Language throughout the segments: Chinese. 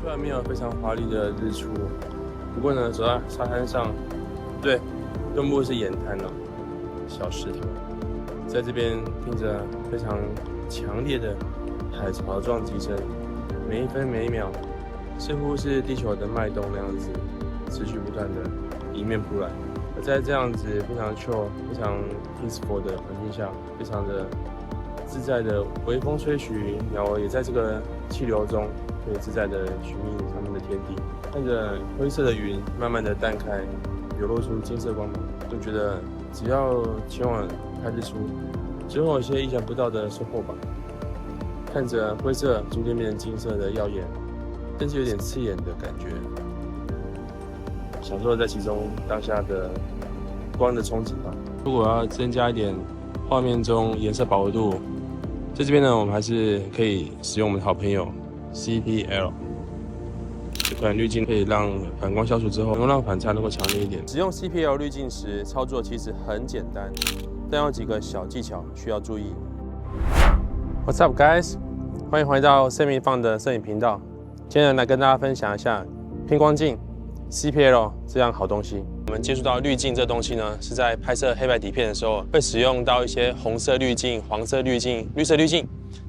虽然没有非常华丽的日出，不过呢，走在沙滩上，对，根部是眼滩哦，小石头，在这边听着非常强烈的海潮撞击声，每一分每一秒，似乎是地球的脉动那样子，持续不断的迎面扑来。而在这样子非常 chill、非常 peaceful 的环境下，非常的自在的微风吹徐，鸟儿也在这个气流中可以自在的寻觅它们的天地。看着灰色的云慢慢的淡开，流露出金色光芒，就觉得只要前往看日出，只会有一些意想不到的收获吧。看着灰色逐渐变成金色的耀眼，甚至有点刺眼的感觉，享受在其中当下的光的憧憬吧。如果要增加一点画面中颜色饱和度，在这边呢，我们还是可以使用我们的好朋友 CPL 这款滤镜，可以让反光消除之后，能够让反差能够强烈一点。使用 CPL 滤镜时，操作其实很简单，但有几个小技巧需要注意。What's up, guys？ 欢迎回到 Sammy 放的摄影频道。今天来跟大家分享一下偏光镜 CPL 这样好东西。我们接触到滤镜这东西呢，是在拍摄黑白底片的时候，会使用到一些红色滤镜、黄色滤镜、绿色滤镜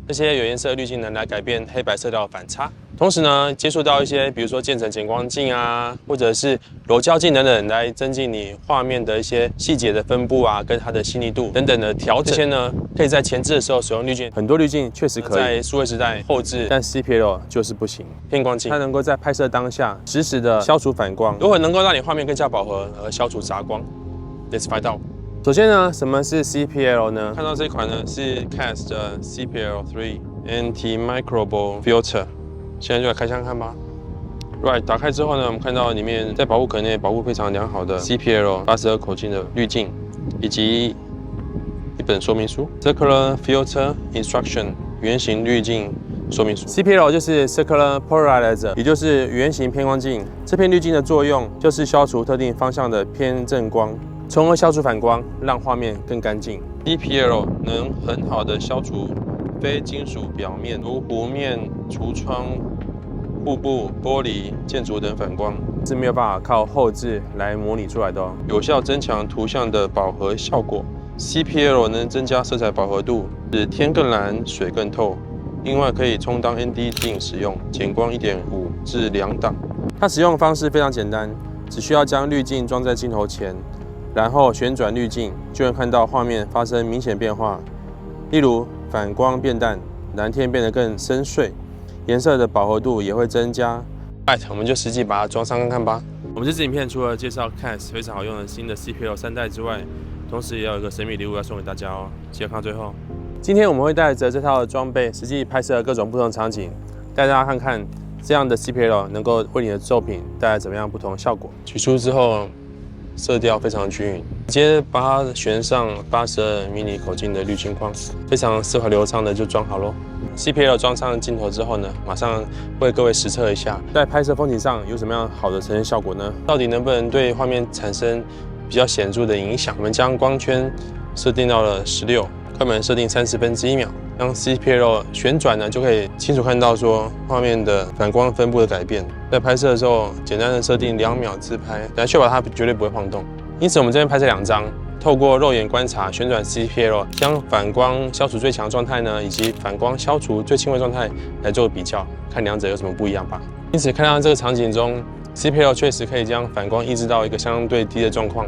这些有颜色的滤镜呢，来改变黑白色调的反差。同时呢，接触到一些比如说渐层减光镜啊，或者是柔焦镜等等，来增进你画面的一些细节的分布啊，跟它的细腻度等等的调整。这些呢，可以在前置的时候使用滤镜。很多滤镜确实可以在数位时代后置，但 CPL 就是不行。偏光镜它能够在拍摄当下实时的消除反光，如何能够让你画面更加饱和而消除杂光 ？Let's find out。首先呢，什么是 CPL 呢？看到这款呢是 CAS 的 CPL3 Anti-Microbial Filter。现在就来开箱看吧。Right， 打开之后呢，我们看到里面在保护壳内保护非常良好的 CPL 82口径的滤镜，以及一本说明书 Circular Filter Instruction 圆形滤镜说明书。CPL 就是 Circular Polarizer， 也就是圆形偏光镜。这片滤镜的作用就是消除特定方向的偏正光，从而消除反光，让画面更干净。CPL 能很好的消除非金属表面，如弧面、橱窗、瀑布、玻璃、建筑等反光，是没有办法靠后置来模拟出来的哦。有效增强图像的饱和效果。CPL 能增加色彩饱和度，使天更蓝、水更透。另外可以充当 ND 镜使用，减光 1.5 至2档。它使用方式非常简单，只需要将滤镜装在镜头前，然后旋转滤镜，就能看到画面发生明显变化。例如反光变淡，蓝天变得更深邃，颜色的饱和度也会增加。Right， 我们就实际把它装上看看吧。我们这支影片除了介绍 CAS 非常好用的新的 CPL 3代之外，同时也有一个神秘礼物要送给大家哦，记得看到最后。今天我们会带着这套装备，实际拍摄各种不同场景，带大家看看这样的 CPL 能够为你的作品带来怎么样不同的效果。取出之后，色调非常均匀，直接把它旋上82迷你口径的滤镜框，非常丝滑流畅的就装好咯。CPL 装上镜头之后呢，马上为各位实测一下，在拍摄风景上有什么样好的呈现效果呢？到底能不能对画面产生比较显著的影响？我们将光圈设定到了16，快门设定30/1秒，让 CPL 旋转呢，就可以清楚看到说画面的反光分布的改变。在拍摄的时候，简单的设定2秒自拍，来确保它绝对不会晃动。因此，我们这边拍摄2张，透过肉眼观察旋转 CPL， 将反光消除最强状态呢，以及反光消除最轻微状态来做比较，看两者有什么不一样吧。因此，看到这个场景中 ，CPL 确实可以将反光抑制到一个相对低的状况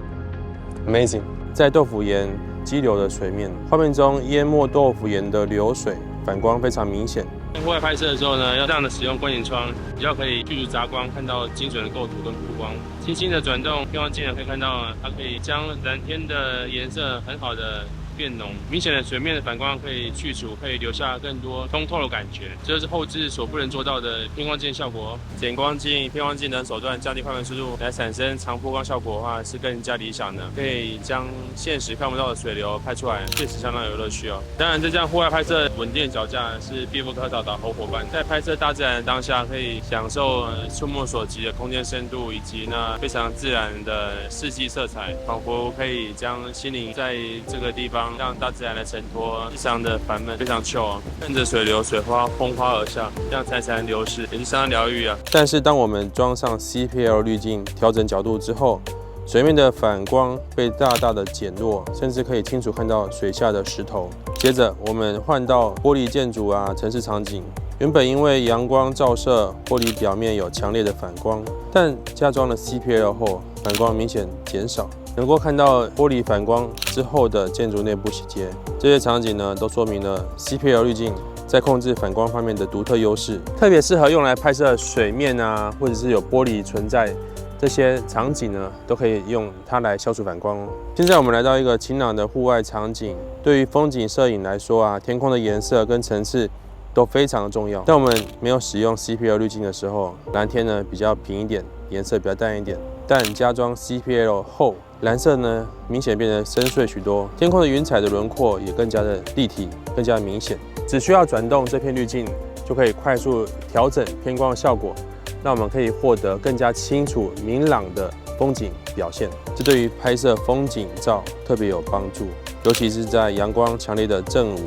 ，Amazing。在豆腐岩激流的水面，画面中淹没豆腐岩的流水，反光非常明显。在户外拍摄的时候呢，要这样的使用观景窗，比较可以去除杂光，看到精准的构图跟曝光。轻轻的转动偏光镜呢，可以看到它可以将蓝天的颜色很好的变浓，明显的水面的反光可以去除，可以留下更多通透的感觉。这是后置所不能做到的偏光镜效果。减光镜、偏光镜等手段降低快门速度来产生长曝光效果的话，是更加理想的。可以将现实看不到的水流拍出来，确实相当有乐趣哦。当然，在这样户外拍摄，稳定的脚架是必不可少的好伙伴。在拍摄大自然的当下，可以享受触目所及的空间深度，以及呢非常自然的四季色彩，仿佛可以将心灵在这个地方方，让大自然的衬托非常的烦闷，非常 chill 啊，看着水流、水花风花而下，这样潺潺流逝，也是相当疗愈啊。但是当我们装上 CPL 滤镜，调整角度之后，水面的反光被大大的减弱，甚至可以清楚看到水下的石头。接着我们换到玻璃建筑啊、城市场景。原本因为阳光照射，玻璃表面有强烈的反光，但加装了 CPL 后，反光明显减少，能够看到玻璃反光之后的建筑内部细节。这些场景呢，都说明了 CPL 滤镜在控制反光方面的独特优势，特别适合用来拍摄水面啊，或者是有玻璃存在。这些场景呢，都可以用它来消除反光哦。现在我们来到一个晴朗的户外场景，对于风景摄影来说啊，天空的颜色跟层次都非常的重要。在我们没有使用 CPL 滤镜的时候，蓝天呢比较平一点，颜色比较淡一点。但加装 CPL 后，蓝色呢明显变得深邃许多，天空的云彩的轮廓也更加的立体，更加明显。只需要转动这片滤镜，就可以快速调整偏光的效果。让我们可以获得更加清楚、明朗的风景表现，这对于拍摄风景照特别有帮助，尤其是在阳光强烈的正午。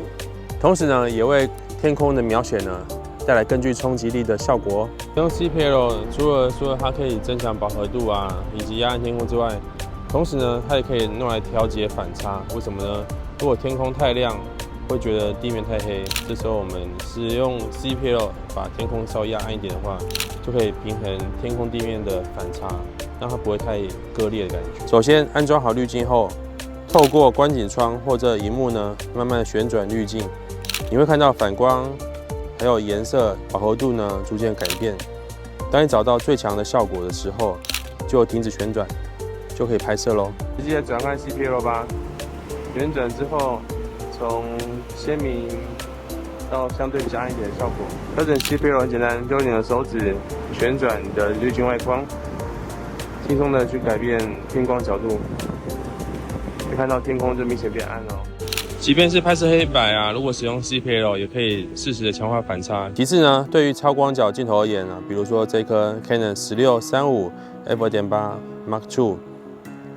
同时呢，也为天空的描写呢带来更具冲击力的效果。用 CPL 除了说它可以增强饱和度啊，以及压暗天空之外，同时呢，它也可以用来调节反差。为什么呢？如果天空太亮，会觉得地面太黑，这时候我们使用 CPL 把天空稍微压暗一点的话，就可以平衡天空地面的反差，让它不会太割裂的感觉。首先安装好滤镜后，透过观景窗或者萤幕呢，慢慢旋转滤镜，你会看到反光还有颜色饱和度呢逐渐改变。当你找到最强的效果的时候，就停止旋转，就可以拍摄咯。直接转换 CPL 吧，旋转之后。从鲜明到相对比较暗一点的效果。调整 CPL 很简单，用你的手指旋转你的滤镜外框，轻松的去改变偏光角度，会看到天空就明显变暗了。即便是拍摄黑白啊，如果使用 CPL 也可以适时的强化反差。其次呢，对于超广角镜头而言啊，比如说这颗 Canon 16-35 f2.8 Mark II，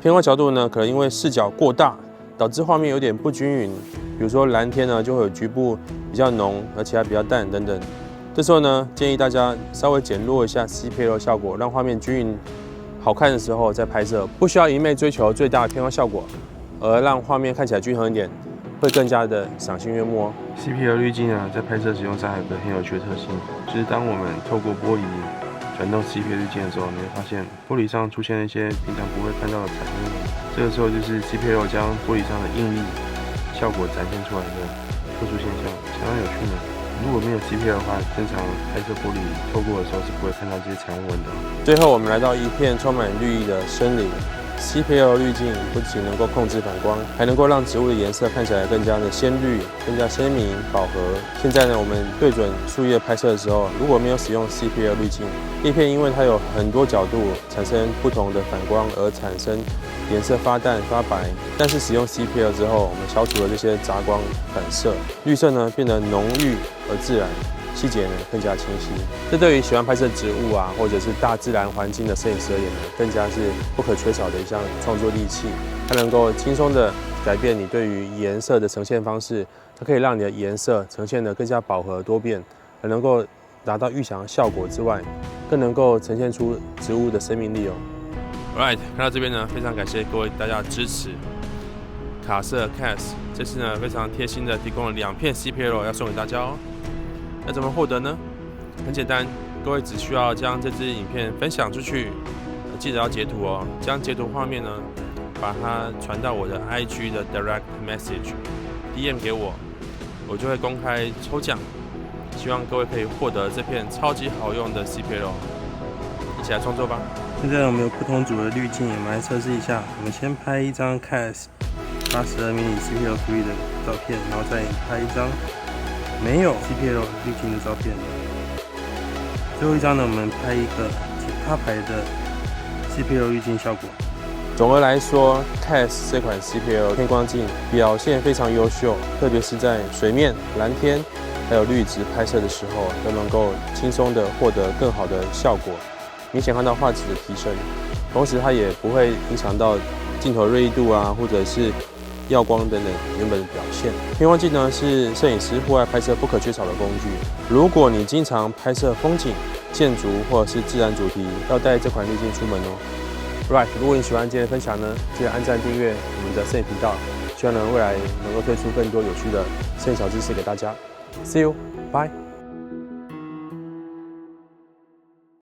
偏光角度呢，可能因为视角过大，导致画面有点不均匀，比如说蓝天呢就会有局部比较浓，而其他比较淡等等。这时候呢，建议大家稍微减弱一下 CPL 效果，让画面均匀好看的时候再拍摄，不需要一昧追求最大的偏光效果，而让画面看起来均衡一点，会更加的赏心悦目哦。CPL 滤镜啊，在拍摄使用上还有个很有趣的特性，就是当我们透过玻璃转动 CPL 滤镜的时候，你会发现玻璃上出现了一些平常不会看到的彩印。这个时候就是 CPL 将玻璃上的应力效果展现出来的特殊现象，相当有趣呢。如果没有 CPL 的话，正常拍摄玻璃透过的时候是不会看到这些彩纹的。最后，我们来到一片充满绿意的森林。CPL 滤镜不仅能够控制反光，还能够让植物的颜色看起来更加的鲜绿、更加鲜明、饱和。现在呢，我们对准树叶拍摄的时候，如果没有使用 CPL 滤镜，叶片因为它有很多角度产生不同的反光，而产生颜色发淡、发白。但是使用 CPL 之后，我们消除了这些杂光反射，绿色呢变得浓郁而自然。细节呢更加清晰，这对于喜欢拍摄植物啊，或者是大自然环境的摄影师而言呢，更加是不可缺少的一项创作利器。它能够轻松的改变你对于颜色的呈现方式，它可以让你的颜色呈现得更加饱和多变，而能够达到预想的效果之外，更能够呈现出植物的生命力哦。Alright， 看到这边呢，非常感谢各位大家的支持。卡瑟 Cas 这次呢非常贴心的提供了2片 CPL 要送给大家哦。要怎么获得呢？很简单，各位只需要将这支影片分享出去，记得要截图哦。将截图画面呢，把它传到我的 IG 的 Direct Message DM 给我，我就会公开抽奖。希望各位可以获得这片超级好用的 CPL， 一起来创作吧。现在我们有不同组的滤镜，我们来测试一下。我们先拍一张 Cas 82mm CPL Free 的照片，然后再拍一张没有 CPL 滤镜的照片。最后一张呢，我们拍一个其他牌的 CPL 滤镜效果。总的来说 ，Cas 这款 CPL 偏光镜表现非常优秀，特别是在水面、蓝天还有绿植拍摄的时候，都能够轻松的获得更好的效果，明显看到画质的提升。同时，它也不会影响到镜头锐利度啊，或者是耀光等等原本的表现。偏光镜呢是摄影师户外拍摄不可缺少的工具。如果你经常拍摄风景、建筑或者是自然主题，要带这款滤镜出门哦。Right， 如果你喜欢今天的分享呢，记得按赞订阅我们的摄影频道，希望呢未来能够推出更多有趣的摄影小知识给大家。See you，bye。